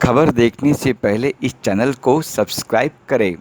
खबर देखने से पहले इस चैनल को सब्सक्राइब करें।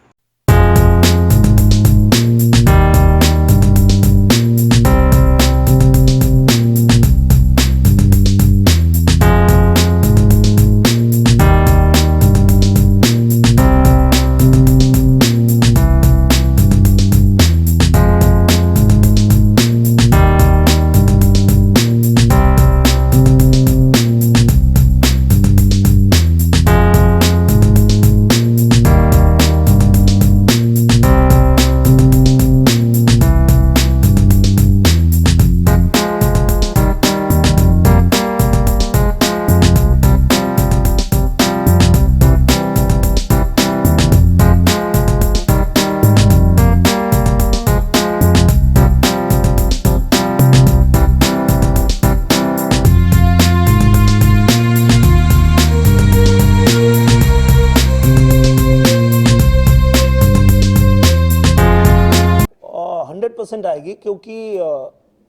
और 100% आएगी, क्योंकि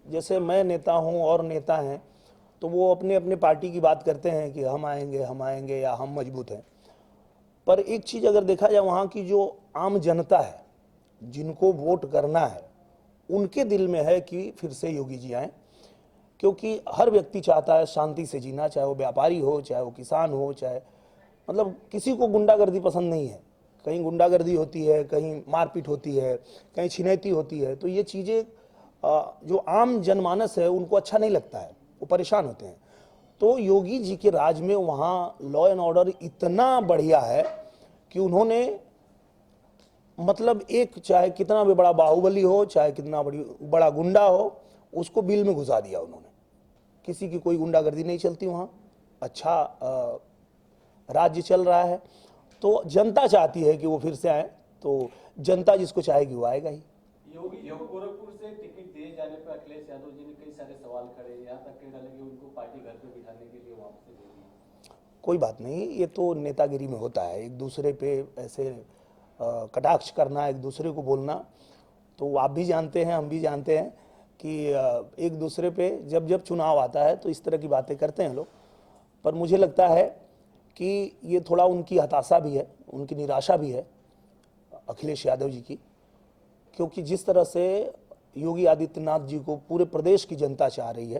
जैसे मैं नेता हूं और नेता हैं, तो वो अपने अपने पार्टी की बात करते हैं कि हम आएंगे या हम मजबूत हैं। पर एक चीज़ अगर देखा जाए, वहाँ की जो आम जनता है, जिनको वोट करना है, उनके दिल में है कि फिर से योगी जी आएँ। क्योंकि हर व्यक्ति चाहता है शांति से जीना, चाहे वो व्यापारी हो, चाहे वो किसान हो, चाहे मतलब किसी को गुंडागर्दी पसंद नहीं है। कहीं गुंडागर्दी होती है, कहीं मारपीट होती है, कहीं छिनैती होती है, तो ये चीज़ें जो आम जनमानस है उनको अच्छा नहीं लगता है, वो परेशान होते हैं। तो योगी जी के राज में वहाँ लॉ एंड ऑर्डर इतना बढ़िया है कि उन्होंने मतलब एक, चाहे कितना भी बड़ा बाहुबली हो, चाहे कितना बड़ा गुंडा हो, उसको बिल में घुसा दिया उन्होंने। किसी की कोई गुंडागर्दी नहीं चलती वहाँ। अच्छा राज्य चल रहा है। तो जनता चाहती है कि वो फिर से आए, तो जनता जिसको चाहेगी वो आएगा ही। योगी गोरखपुर से टिकट दिए जाने पर अखिलेश यादव जी ने कई सारे सवाल खड़े, यहाँ तक कह डाले कि उनको पार्टी घर पे बिठाने के लिए वापस दे दी। कोई बात नहीं, ये तो नेतागिरी में होता है, एक दूसरे पे ऐसे कटाक्ष करना, एक दूसरे को बोलना। तो आप भी जानते हैं, हम भी जानते हैं कि एक दूसरे पे जब जब चुनाव आता है तो इस तरह की बातें करते हैं लोग। पर मुझे लगता है कि ये थोड़ा उनकी हताशा भी है, उनकी निराशा भी है अखिलेश यादव जी की। क्योंकि जिस तरह से योगी आदित्यनाथ जी को पूरे प्रदेश की जनता चाह रही है,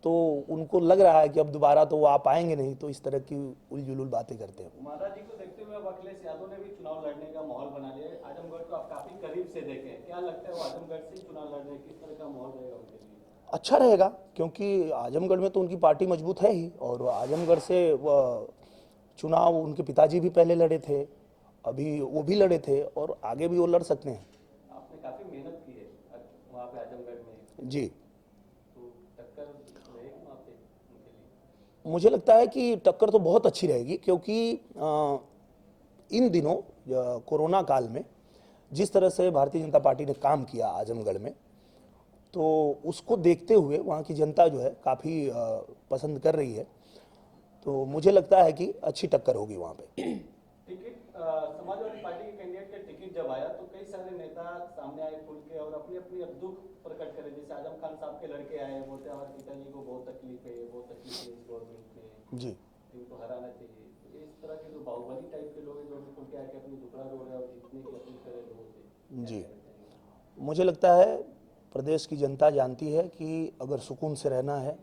तो उनको लग रहा है कि अब दोबारा तो वो आ पाएंगे नहीं, तो इस तरह की उलझुल बातें करते हैं। माता जी को देखते हुए अब अखिलेश यादव ने भी चुनाव लड़ने का माहौल बना लिया है। आजमगढ़ को आप काफी करीब से देखे हैं, क्या लगता है वो आजमगढ़ से चुनाव लड़ने किस तरह का माहौल रहेगा उनके लिए? अच्छा रहेगा, क्योंकि आजमगढ़ में तो उनकी पार्टी मजबूत है ही, और आजमगढ़ से चुनाव उनके पिताजी भी पहले लड़े थे, अभी वो भी लड़े थे, और आगे भी वो लड़ सकते हैं। आपने काफी मेहनत की है वहाँ पे आजमगढ़ में, जी, तो टक्कर रहेगी वहाँ पे उनके लिए? मुझे लगता है कि टक्कर तो बहुत अच्छी रहेगी, क्योंकि इन दिनों कोरोना काल में जिस तरह से भारतीय जनता पार्टी ने काम किया आजमगढ़ में, तो उसको देखते हुए वहाँ की जनता जो है काफ़ी पसंद कर रही है। तो मुझे लगता है कि अच्छी टक्कर होगी वहाँ पे। टिकट समाजवादी पार्टी के कैंडिडेट का टिकट जब आया तो कई सारे नेता सामने आए खुल के और अपनी अपनी अब दुख प्रकट करे। जैसे आजम खान साहब के लड़के आए, बोलते हमारे पिताजी को बहुत तकलीफ है, बहुत तकलीफ है इस गवर्नमेंट में, जी, इनको हराना चाहिए। तो इस तरह के जो बाहुबली टाइप के लोग हैं जो खुल के आके अपनी दुखड़ा रो रहे हैं और जीतने की अपील करे लोगों से, जी, मुझे लगता है प्रदेश की जनता जानती है कि अगर सुकून से रहना है,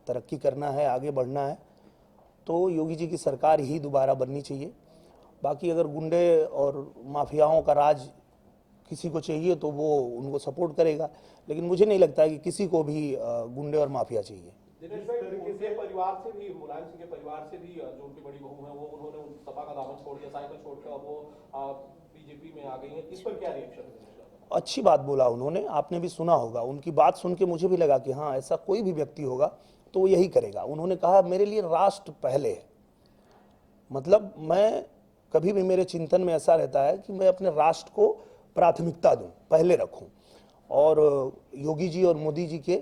तरक्की करना है, आगे बढ़ना है, तो योगी जी की सरकार ही दोबारा बननी चाहिए। बाकी अगर गुंडे और माफियाओं का राज किसी को चाहिए तो वो उनको सपोर्ट करेगा, लेकिन मुझे नहीं लगता है कि किसी को भी गुंडे और माफिया चाहिए। दिनेश भाई, उनके परिवार से भी, मुलायम सिंह के परिवार से भी जो उनकी बड़ी बहू है वो उन्होंने सपा का दामन छोड़ दिया, साइकिल छोड़ के अब वो बीजेपी में आ गई है। इस पर क्या रिएक्शन है? अच्छी बात बोला उन्होंने, आपने भी सुना होगा। उनकी बात सुन के मुझे भी लगा कि हाँ, ऐसा कोई भी व्यक्ति होगा तो वो यही करेगा। उन्होंने कहा मेरे लिए राष्ट्र पहले है। मतलब मैं कभी भी, मेरे चिंतन में ऐसा रहता है कि मैं अपने राष्ट्र को प्राथमिकता दूं, पहले रखूं। और योगी जी और मोदी जी के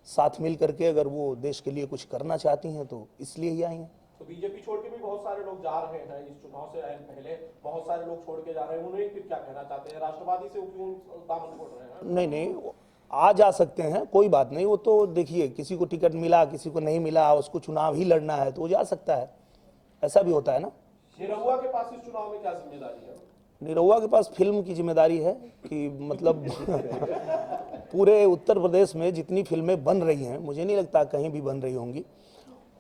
साथ मिल करके अगर वो देश के लिए कुछ करना चाहती हैं तो इसलिए ही आई हैं। तो बीजेपी छोड़ के भी बहुत सारे लोग जा रहे हैं, इस चुनाव से पहले बहुत सारे लोग छोड़ के जा रहे हैं, उन्हें फिर क्या कहना चाहते हैं? राष्ट्रवादी से क्यों दामन छोड़ रहे हैं? नहीं नहीं, आ जा सकते हैं, कोई बात नहीं। वो तो देखिए, किसी को टिकट मिला, किसी को नहीं मिला, उसको चुनाव ही लड़ना है तो वो जा सकता है। ऐसा भी होता है ना। निरहुआ के पास इस चुनाव में क्या जिम्मेदारी है? निरहुआ के पास फिल्म की जिम्मेदारी है कि मतलब पूरे उत्तर प्रदेश में जितनी फिल्में बन रही हैं, मुझे नहीं लगता कहीं भी बन रही होंगी,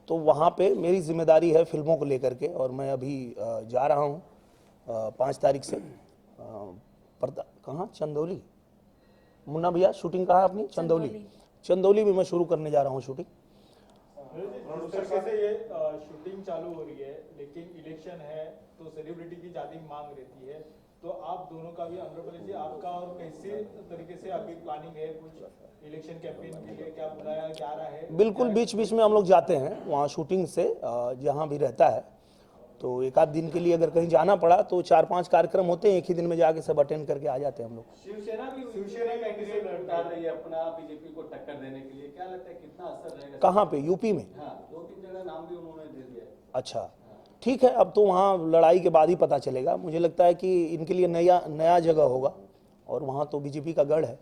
तो वहाँ पे मेरी जिम्मेदारी है फिल्मों को लेकर के। और मैं अभी जा रहा हूँ 5 तारीख से कहाँ, चंदौली। मुन्ना भैया शूटिंग कहाँ है अपनी? चंदौली में मैं शुरू करने जा रहा हूँ शूटिंग। जिस तरीके से ये शूटिंग चालू हो रही है, लेकिन इलेक्शन है तो सेलिब्रिटी की ज्यादा मांग रहती है, तो आप दोनों का भी आंध्र प्रदेश, आपका और कैसे तरीके से अभी प्लानिंग है? कुछ इलेक्शन कैंपेन के लिए क्या बुलाया जा रहा है? बिल्कुल, बीच बीच में हम लोग जाते हैं वहाँ शूटिंग से, जहाँ भी रहता है। तो एक आध दिन के लिए अगर कहीं जाना पड़ा तो 4-5 कार्यक्रम होते हैं, एक ही दिन में जाके सब अटेंड करके आ जाते हैं हम लोग। शिवसेना कैंडिडेट उतार रही है अपना बीजेपी को टक्कर देने के लिए, क्या लगता है कितना असर रहेगा? कहाँ पे? यूपी में? हाँ, 2-3 जगह नाम भी उन्होंने दे दिया है। अच्छा, ठीक है, अब तो वहाँ लड़ाई के बाद ही पता चलेगा। मुझे लगता है कि इनके लिए नया जगह होगा और वहाँ तो बीजेपी का गढ़ है।